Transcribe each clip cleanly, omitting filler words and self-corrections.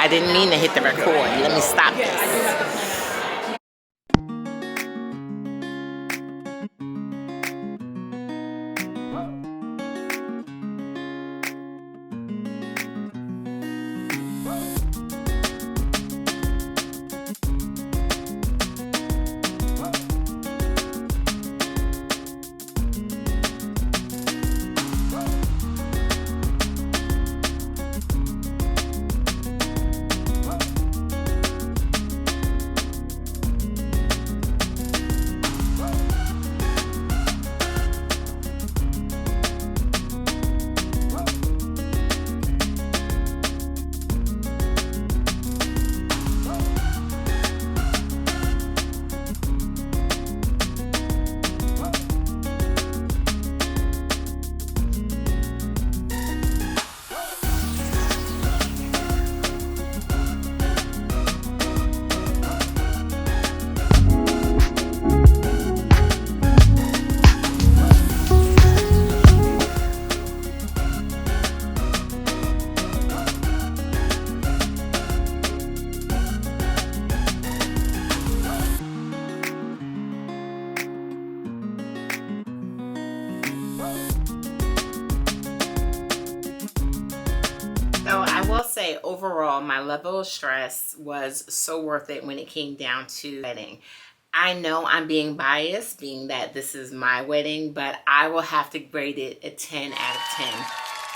I didn't mean to hit the record. Let me stop this. So I will say overall, my level of stress was so worth it when it came down to wedding. I know I'm being biased, being that this is my wedding, but I will have to grade it a 10 out of 10.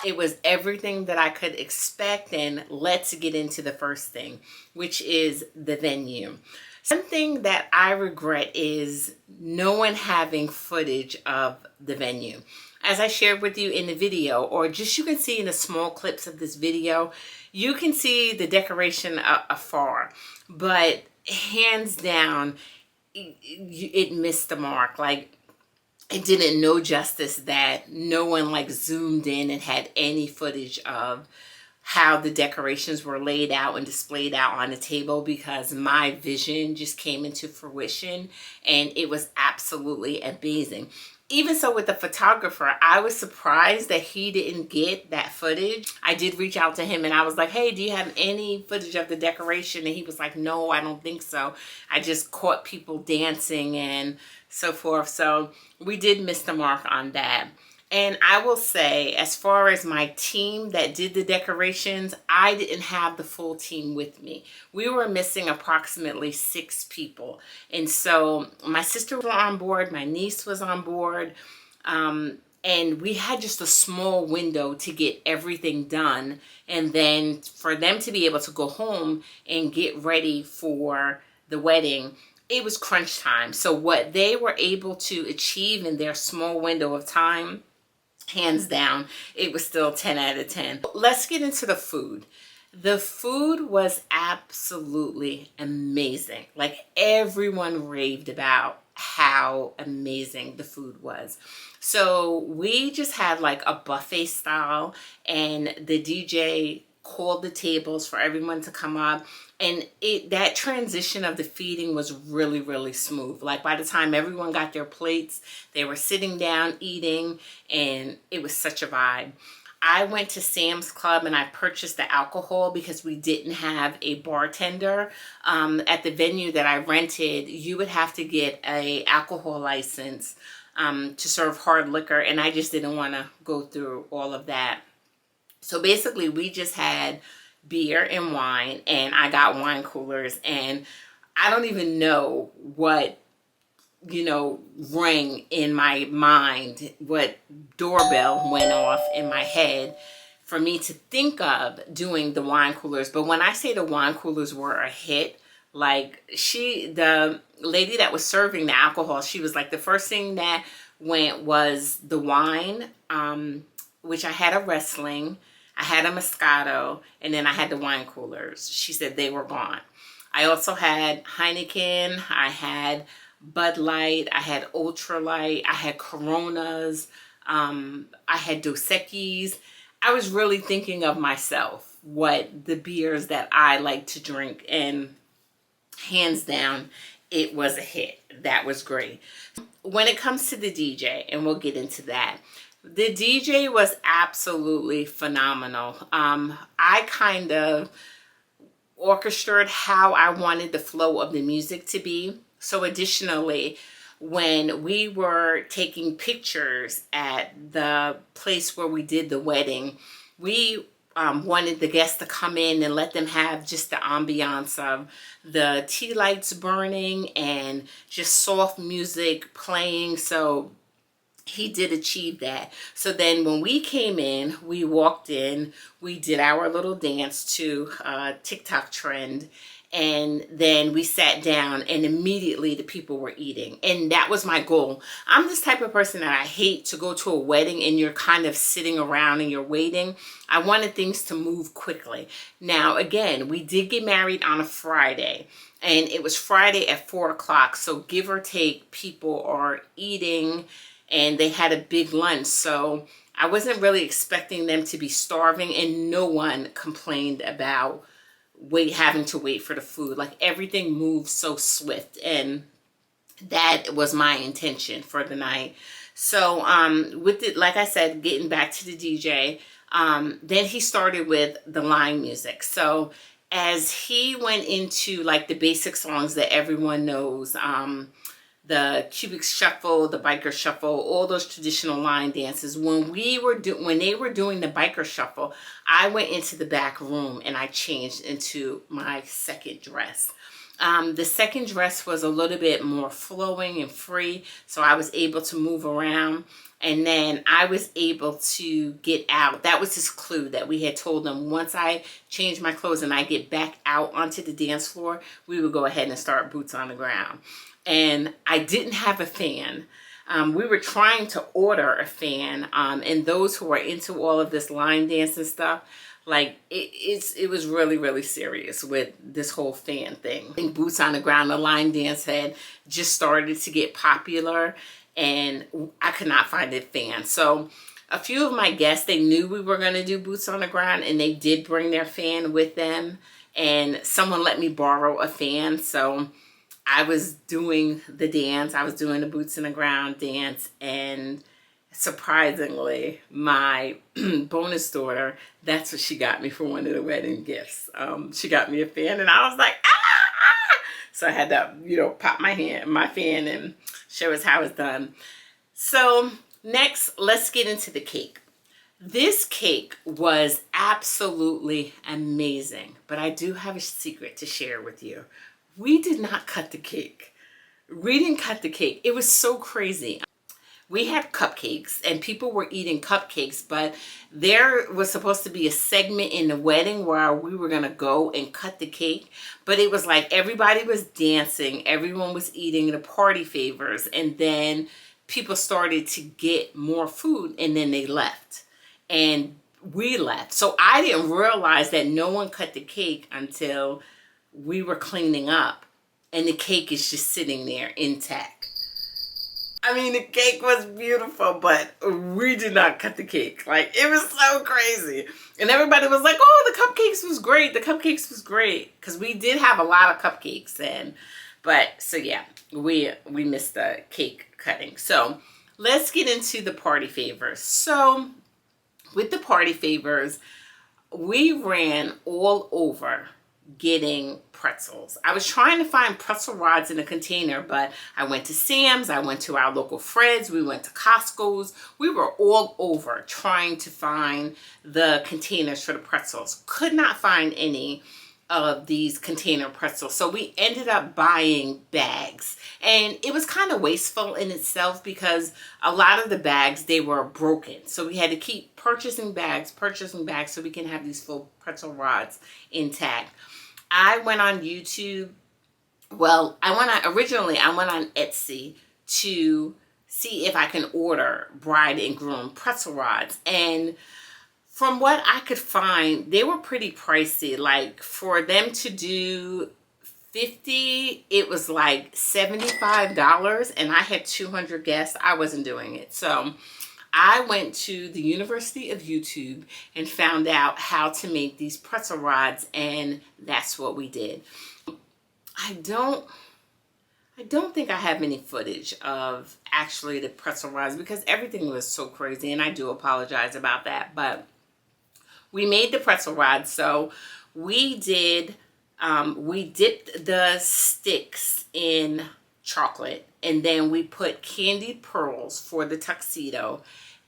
It was everything that I could expect, and let's get into the first thing, which is the venue. Something that I regret is no one having footage of the venue. As I shared with you in the video, or just you can see in the small clips of this video, you can see the decoration afar, but hands down, it missed the mark. Like, it didn't know justice that no one like zoomed in and had any footage of how the decorations were laid out and displayed out on the table, because my vision just came into fruition and it was absolutely amazing. Even so, with the photographer, I was surprised that he didn't get that footage. I did reach out to him and I was like, hey, do you have any footage of the decoration? And he was like, no, I don't think so. I just caught people dancing and so forth. So we did miss the mark on that. And I will say, as far as my team that did the decorations, I didn't have the full team with me. We were missing approximately 6 people. And so my sister was on board, my niece was on board, and we had just a small window to get everything done. And then for them to be able to go home and get ready for the wedding, it was crunch time. So what they were able to achieve in their small window of time, hands down, it was still 10 out of 10. Let's get into the food. The food was absolutely amazing. Like, everyone raved about how amazing the food was. So we just had like a buffet style, and the DJ called the tables for everyone to come up, and that transition of the feeding was really, really smooth. Like, by the time everyone got their plates, they were sitting down eating, and it was such a vibe. I went to Sam's Club and I purchased the alcohol because we didn't have a bartender. At the venue that I rented, you would have to get a alcohol license to serve hard liquor, and I just didn't want to go through all of that. So basically, we just had beer and wine, and I got wine coolers, and I don't even know what, rang in my mind, what doorbell went off in my head for me to think of doing the wine coolers. But when I say the wine coolers were a hit, like, the lady that was serving the alcohol, she was like, the first thing that went was the wine, which I had a Riesling, I had a Moscato, and then I had the wine coolers. She said they were gone. I also had Heineken, I had Bud Light, I had Ultralight, I had Coronas, I had Dos Equis. I was really thinking of myself, what the beers that I like to drink, and hands down, it was a hit. That was great. When it comes to the DJ, and we'll get into that, the DJ was absolutely phenomenal. I kind of orchestrated how I wanted the flow of the music to be. So additionally, when we were taking pictures at the place where we did the wedding, we wanted the guests to come in and let them have just the ambiance of the tea lights burning and just soft music playing. So he did achieve that. So then when we came in, we walked in, we did our little dance to TikTok trend, and then we sat down and immediately the people were eating. And that was my goal. I'm this type of person that I hate to go to a wedding and you're kind of sitting around and you're waiting. I wanted things to move quickly. Now, again, we did get married on a Friday, and it was Friday at 4 o'clock. So give or take, people are eating and they had a big lunch. So I wasn't really expecting them to be starving, and no one complained about having to wait for the food. Like, everything moved so swift, and that was my intention for the night. So with it, like I said, getting back to the DJ, then he started with the line music. So as he went into like the basic songs that everyone knows, the cubic shuffle, the biker shuffle, all those traditional line dances. When they were doing the biker shuffle, I went into the back room and I changed into my second dress. The second dress was a little bit more flowing and free, so I was able to move around. And then I was able to get out. That was his clue that we had told him. Once I change my clothes and I get back out onto the dance floor, we would go ahead and start boots on the ground. And I didn't have a fan. We were trying to order a fan, and those who are into all of this line dance and stuff, like it was really, really serious with this whole fan thing. I think boots on the ground, the line dance had just started to get popular, and I could not find a fan. So a few of my guests, they knew we were going to do boots on the ground, and they did bring their fan with them, and someone let me borrow a fan. So I was doing the dance. I was doing the boots in the ground dance, and surprisingly, my bonus daughter, that's what she got me for one of the wedding gifts. She got me a fan, and I was like, ah! So I had to, pop my fan and show us how it's done. So next, let's get into the cake. This cake was absolutely amazing, but I do have a secret to share with you. We did not cut the cake. We didn't cut the cake. It was so crazy. We had cupcakes and people were eating cupcakes, but there was supposed to be a segment in the wedding where we were going to go and cut the cake. But it was like everybody was dancing. Everyone was eating the party favors. And then people started to get more food, and then they left. And we left. So I didn't realize that no one cut the cake until we were cleaning up, and the cake is just sitting there intact. I mean, the cake was beautiful, but we did not cut the cake. Like, it was so crazy. And everybody was like, oh, the cupcakes was great. The cupcakes was great. Because we did have a lot of cupcakes. So yeah, we missed the cake cutting. So let's get into the party favors. So with the party favors, we ran all over getting pretzels. I was trying to find pretzel rods in a container, but I went to Sam's, I went to our local Fred's, we went to Costco's. We were all over trying to find the containers for the pretzels. Could not find any of these container pretzels. So we ended up buying bags, and it was kind of wasteful in itself because a lot of the bags, they were broken. So we had to keep purchasing bags so we can have these full pretzel rods intact. I went on YouTube. Well, I went on Etsy to see if I can order bride and groom pretzel rods. And from what I could find, they were pretty pricey. Like, for them to do 50, it was like $75, and I had 200 guests. I wasn't doing it. So I went to the University of YouTube and found out how to make these pretzel rods, and that's what we did. I don't think I have any footage of actually the pretzel rods because everything was so crazy, and I do apologize about that. But we made the pretzel rods. So we did We dipped the sticks in chocolate, and then we put candied pearls for the tuxedo,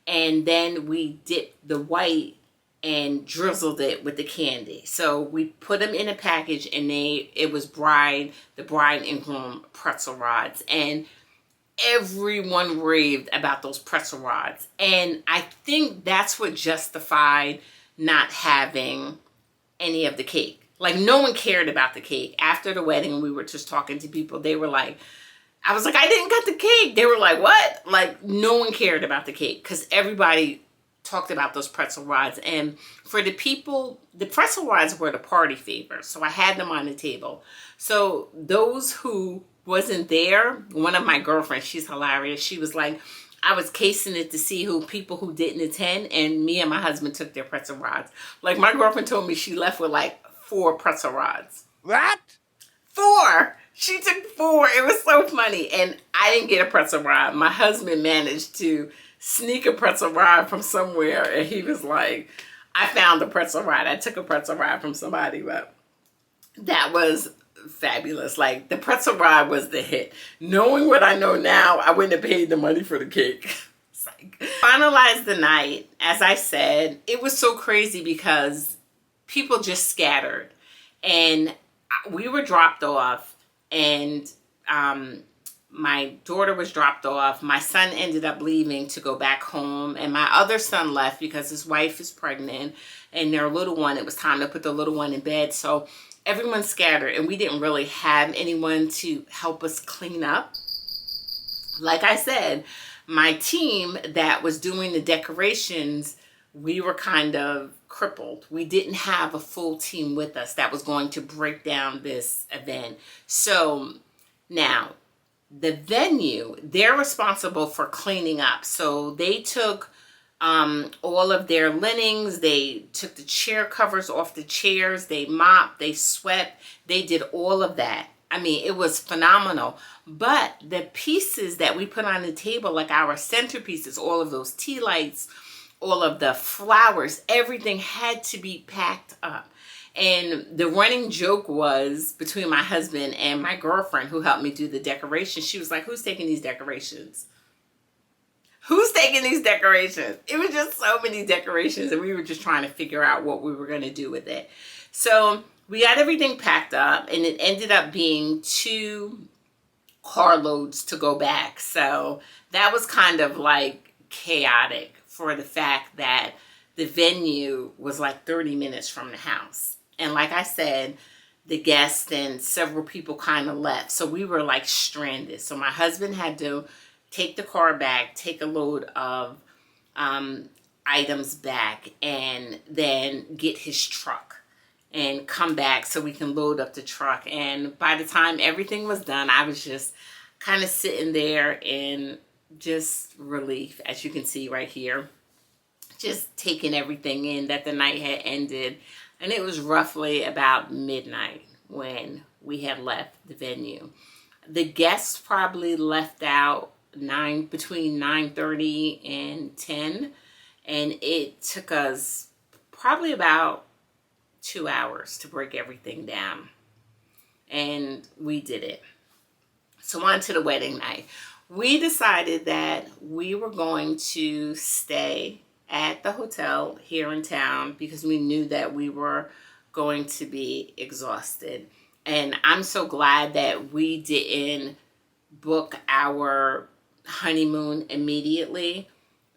and then we dipped the white and drizzled it with the candy. So we put them in a package, and it was the bride and groom pretzel rods, and everyone raved about those pretzel rods. And I think that's what justified not having any of the cake. Like, no one cared about the cake. After the wedding, we were just talking to people. They were like, I was like, I didn't cut the cake. They were like, what? Like, no one cared about the cake because everybody talked about those pretzel rods. And for the people, the pretzel rods were the party favor. So I had them on the table. So those who wasn't there, one of my girlfriends, she's hilarious. She was like, I was casing it to see people who didn't attend, and me and my husband took their pretzel rods. Like, my girlfriend told me she left with like 4 pretzel rods. What? 4! She took 4. It was so funny. And I didn't get a pretzel rod. My husband managed to sneak a pretzel rod from somewhere, and he was like, I found a pretzel rod. I took a pretzel rod from somebody, but that was fabulous. Like, the pretzel rod was the hit. Knowing what I know now, I wouldn't have paid the money for the cake. Finalized the night. As I said, it was so crazy because people just scattered, and we were dropped off, and my daughter was dropped off. My son ended up leaving to go back home, and my other son left because his wife is pregnant, and their little one, it was time to put the little one in bed. So everyone scattered, and we didn't really have anyone to help us clean up. Like I said, my team that was doing the decorations, we were kind of crippled. We didn't have a full team with us that was going to break down this event. So now, the venue, they're responsible for cleaning up. So they took all of their linens, they took the chair covers off the chairs, they mopped, they swept, they did all of that. I mean, it was phenomenal. But the pieces that we put on the table, like our centerpieces, all of those tea lights, all of the flowers, everything had to be packed up. And the running joke was between my husband and my girlfriend who helped me do the decorations. She was like, who's taking these decorations? Who's taking these decorations? It was just so many decorations, and we were just trying to figure out what we were going to do with it. So we got everything packed up, and it ended up being 2 carloads to go back. So that was kind of like chaotic for the fact that the venue was like 30 minutes from the house. And like I said, the guests and several people kind of left. So we were like stranded. So my husband had to take the car back, take a load of items back, and then get his truck and come back so we can load up the truck. And by the time everything was done, I was just kind of sitting there in just relief, as you can see right here. Just taking everything in that the night had ended. And it was roughly about midnight when we had left the venue. The guests probably left out between 9:30 and 10. And it took us probably about 2 hours to break everything down. And we did it. So on to the wedding night. We decided that we were going to stay at the hotel here in town because we knew that we were going to be exhausted. And I'm so glad that we didn't book our honeymoon immediately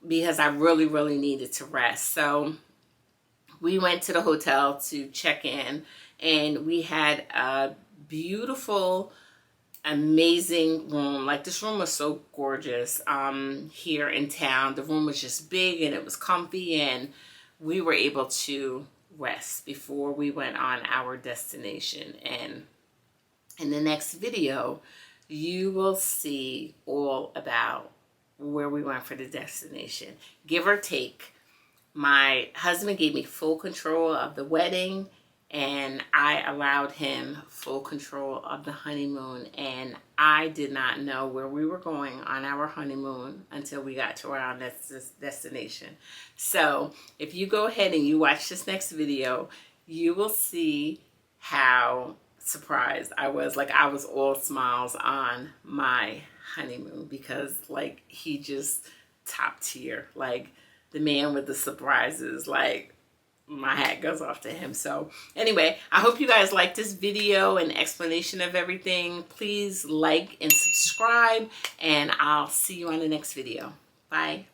because I really, really needed to rest. So we went to the hotel to check in, and we had a beautiful, amazing room. Like, this room was so gorgeous here in town. The room was just big and it was comfy, and we were able to rest before we went on our destination. And in the next video, you will see all about where we went for the destination. Give or take, my husband gave me full control of the wedding, and I allowed him full control of the honeymoon. And I did not know where we were going on our honeymoon until we got to our next destination. So if you go ahead and you watch this next video, you will see how surprised I was. Like, I was all smiles on my honeymoon because, like, he just top tier. Like, the man with the surprises. Like, my hat goes off to him. So anyway, I hope you guys like this video and explanation of everything. Please like and subscribe, and I'll see you on the next video. Bye.